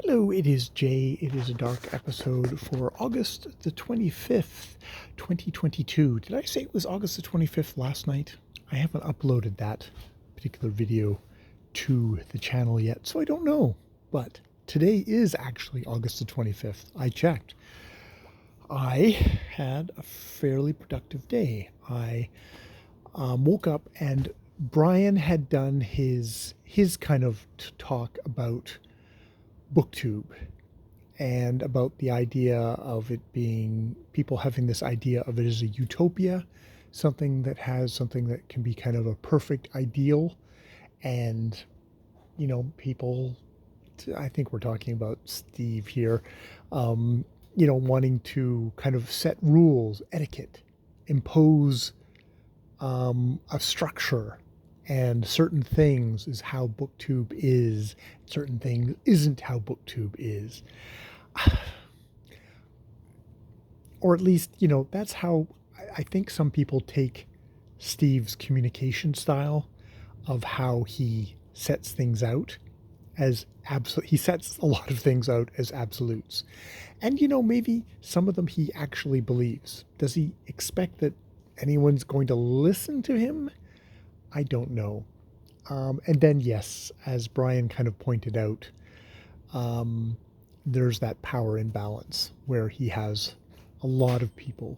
Hello, it is Jay. It is a dark episode for August the 25th, 2022. Did I say it was August the 25th last night? I haven't uploaded that particular video to the channel yet, so I don't know. But today is actually August the 25th. I checked. I had a fairly productive day. I woke up and Brian had done his kind of talk about booktube and about the idea of it being people having this idea of it as a utopia, something that can be kind of a perfect ideal. And people, I think we're talking about Steve here, wanting to kind of set rules, etiquette, impose a structure, and certain things is how booktube is, certain things isn't how booktube is. Or at least, that's how I think some people take Steve's communication style of how he sets things out as absolute. He sets a lot of things out as absolutes. And, maybe some of them he actually believes. Does he expect that anyone's going to listen to him? I don't know. And then, yes, as Brian kind of pointed out, there's that power imbalance where he has a lot of people.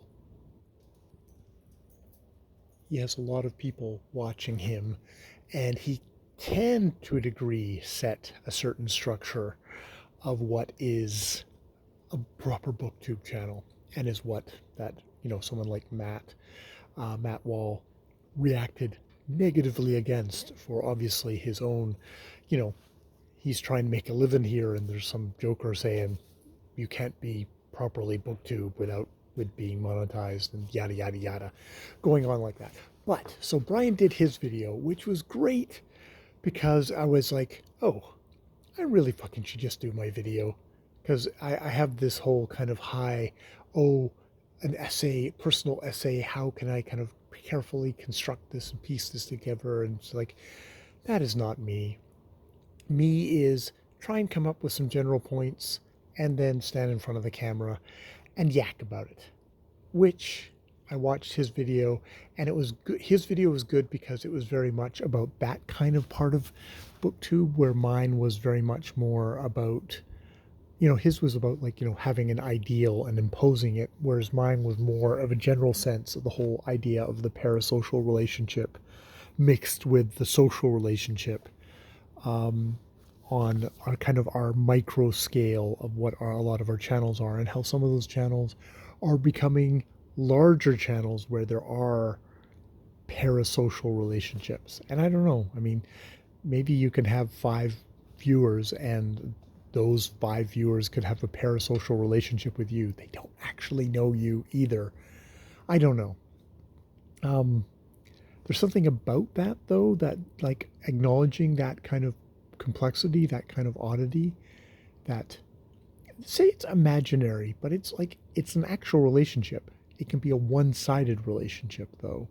He has a lot of people watching him, and he can, to a degree, set a certain structure of what is a proper booktube channel and is what that, someone like Matt Wall reacted negatively against for obviously his own, he's trying to make a living here, and there's some joker saying you can't be properly booktube with being monetized and yada yada yada, going on like that. But so Brian did his video, which was great because I was like, oh, I really fucking should just do my video, because I have this whole kind of an essay, personal essay, how can I kind of carefully construct this and piece this together, and it's like, that is not me. Me is try and come up with some general points and then stand in front of the camera and yak about it, which I watched his video, and it was good. His video was good because it was very much about that kind of part of booktube, where mine was very much more about, his was about like, having an ideal and imposing it, whereas mine was more of a general sense of the whole idea of the parasocial relationship mixed with the social relationship, on our kind of our micro scale of what a lot of our channels are, and how some of those channels are becoming larger channels where there are parasocial relationships. And I don't know, I mean, maybe you can have 5 viewers and those 5 viewers could have a parasocial relationship with you. They don't actually know you either. I don't know. There's something about that, though, that like acknowledging that kind of complexity, that kind of oddity, that, say it's imaginary, but it's like it's an actual relationship. It can be a one-sided relationship, though,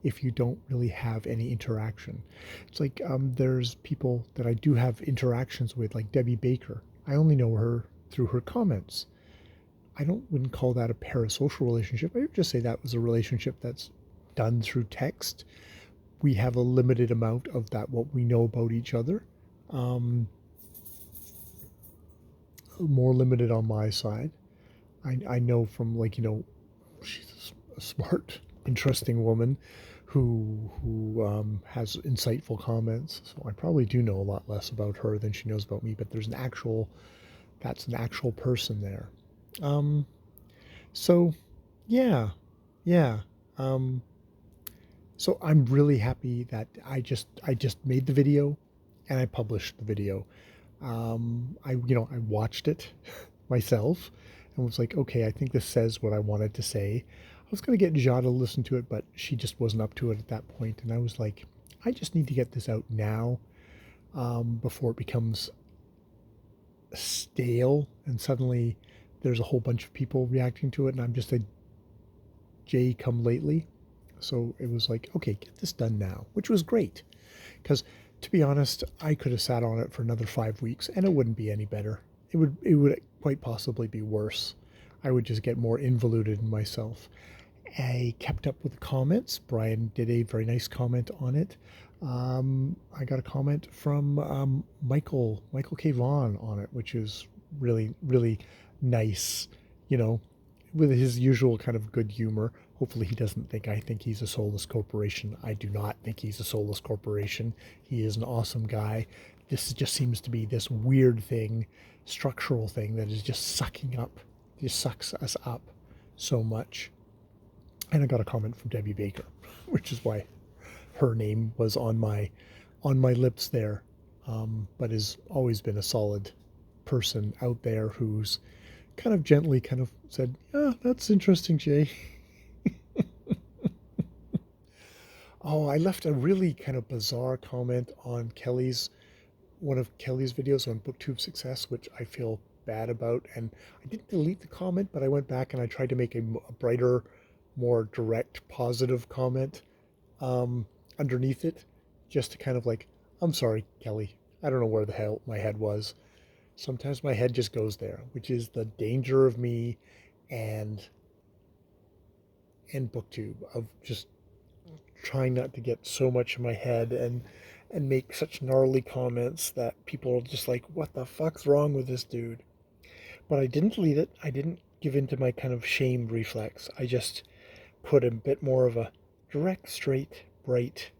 if you don't really have any interaction. It's like there's people that I do have interactions with, like Debbie Baker. I only know her through her comments. Wouldn't call that a parasocial relationship. I would just say that was a relationship that's done through text. We have a limited amount of that, what we know about each other. More limited on my side. I know from, like, she's a smart, interesting woman who has insightful comments. So I probably do know a lot less about her than she knows about me, but that's an actual person there. So yeah. So I'm really happy that I just made the video and I published the video. I watched it myself and was like, okay, I think this says what I wanted to say. I was going to get Ja to listen to it, but she just wasn't up to it at that point. And I was like, I just need to get this out now, before it becomes stale and suddenly there's a whole bunch of people reacting to it and I'm just a Jay come lately. So it was like, okay, get this done now, which was great, because To be honest, I could have sat on it for another 5 weeks and it wouldn't be any better. It would quite possibly be worse. I would just get more involuted in myself. I kept up with the comments. Brian did a very nice comment on it. I got a comment from Michael K. Vaughn on it, which is really, really nice, you know, with his usual kind of good humor. Hopefully, he doesn't think I think he's a soulless corporation. I do not think he's a soulless corporation. He is an awesome guy. This just seems to be this weird thing, structural thing that is just just sucks us up so much. And I got a comment from Debbie Baker, which is why her name was on my lips there. But has always been a solid person out there who's kind of gently kind of said, "Yeah, that's interesting, Jay." Oh, I left a really kind of bizarre comment on Kelly's one of Kelly's videos on BookTube success, which I feel bad about. And I didn't delete the comment, but I went back and I tried to make a brighter, more direct, positive comment underneath it, just to kind of like, I'm sorry, Kelly. I don't know where the hell my head was. Sometimes my head just goes there, which is the danger of me and BookTube of just trying not to get so much in my head and make such gnarly comments that people are just like, what the fuck's wrong with this dude? But I didn't delete it. I didn't give in to my kind of shame reflex. I just put a bit more of a direct, straight, bright,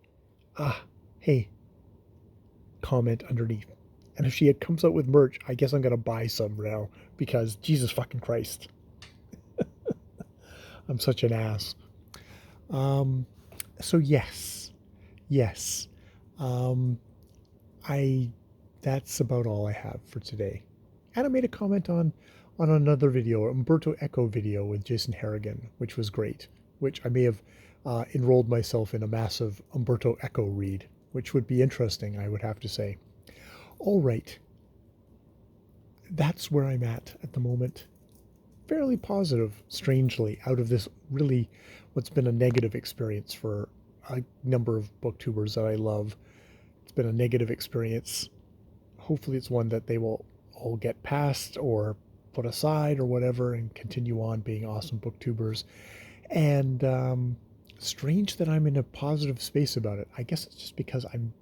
ah, hey, comment underneath. And if she comes out with merch, I guess I'm going to buy some now because Jesus fucking Christ. I'm such an ass. Um, so yes. Um, I that's about all I have for today. And I made a comment on another video, Umberto Eco video with Jason Harrigan, which was great. Which I may have enrolled myself in a massive Umberto Eco read, which would be interesting, I would have to say. All right, that's where I'm at the moment. Fairly positive, strangely, out of this really what's been a negative experience for a number of booktubers that I love. It's been a negative experience. Hopefully, it's one that they will all get past or put aside or whatever and continue on being awesome booktubers. And strange that I'm in a positive space about it. I guess it's just because I'm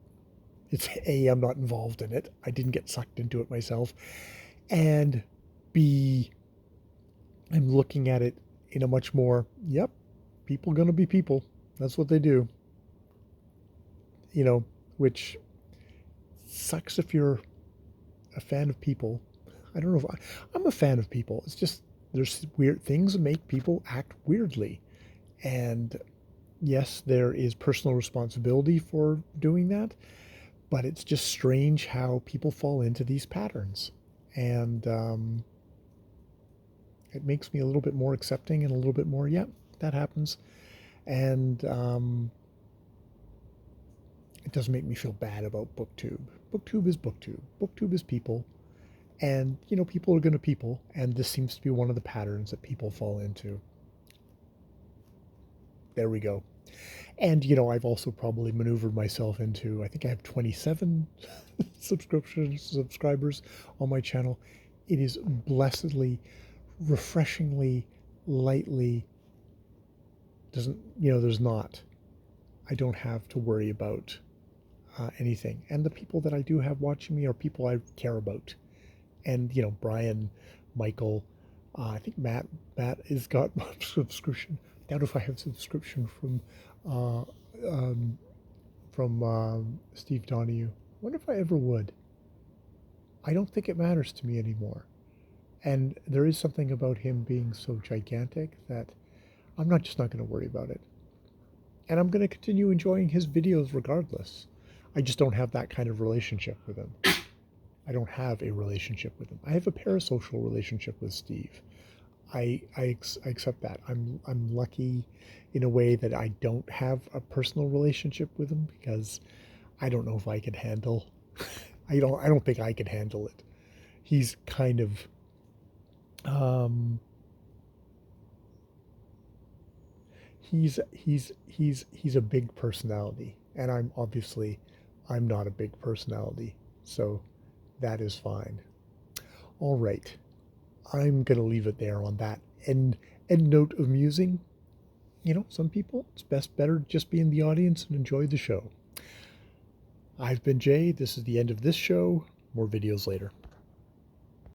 not involved in it. I didn't get sucked into it myself. And B, I'm looking at it in a much more, yep, people gonna be people. That's what they do. Which sucks if you're a fan of people. I don't know if I'm a fan of people. It's just there's weird things that make people act weirdly. And yes, there is personal responsibility for doing that, but it's just strange how people fall into these patterns. And it makes me a little bit more accepting and a little bit more, yeah, that happens. And it doesn't make me feel bad about BookTube. BookTube is BookTube. BookTube is people. And, people are going to people. And this seems to be one of the patterns that people fall into. There we go. And, I've also probably maneuvered myself into, I think I have 27 subscribers on my channel. It is blessedly, refreshingly, lightly, there's not. I don't have to worry about anything. And the people that I do have watching me are people I care about. And, Brian, Michael, I think Matt has got subscription. I doubt if I have subscription uh, um, from Steve Donahue. I wonder if I ever would. I don't think it matters to me anymore. And there is something about him being so gigantic that I'm just not going to worry about it. And I'm going to continue enjoying his videos regardless. I just don't have that kind of relationship with him. I don't have a relationship with him. I have a parasocial relationship with Steve. I accept that. I'm lucky in a way that I don't have a personal relationship with him because I don't know if I could handle. I don't think I could handle it. He's kind of he's a big personality, and I'm obviously I'm not a big personality, so that is fine. All right, I'm going to leave it there on that end note of musing. Some people, it's better just be in the audience and enjoy the show. I've been Jay. This is the end of this show. More videos later.